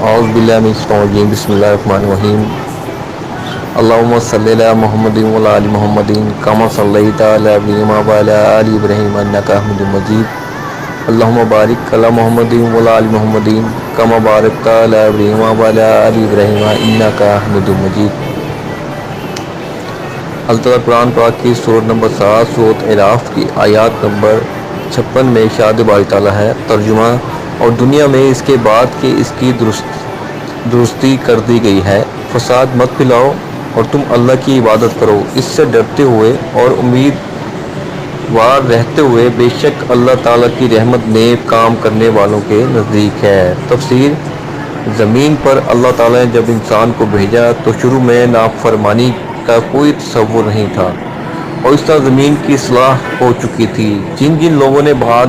اعوذ باللہ من الشیطان الرجیم بسم اللہ الرحمن الرحیم اللہم صلی علی محمد وعلی آل محمد کما صلیت علی ابراہیم وعلی آل ابراہیم انک حمید مجید اللہم بارک علی محمد وعلی آل محمد کما بارکت علی ابراہیم وعلی آل ابراہیم انک حمید مجید۔ اللہ تعالیٰ قرآن پاک کی سورۃ نمبر 7 سورۃ اعراف کی آیات نمبر 56 میں ارشاد باری تعالیٰ ہے ترجمہ: اور دنیا میں اس کے بعد کہ اس کی درستی کر دی گئی ہے فساد مت پھیلاؤ اور تم اللہ کی عبادت کرو اس سے ڈرتے ہوئے اور امیدوار رہتے ہوئے، بے شک اللہ تعالیٰ کی رحمت نیک کام کرنے والوں کے نزدیک ہے۔ تفسیر: زمین پر اللہ تعالیٰ نے جب انسان کو بھیجا تو شروع میں نافرمانی کا کوئی تصور نہیں تھا اور اس طرح زمین کی اصلاح ہو چکی تھی۔ جن لوگوں نے بعد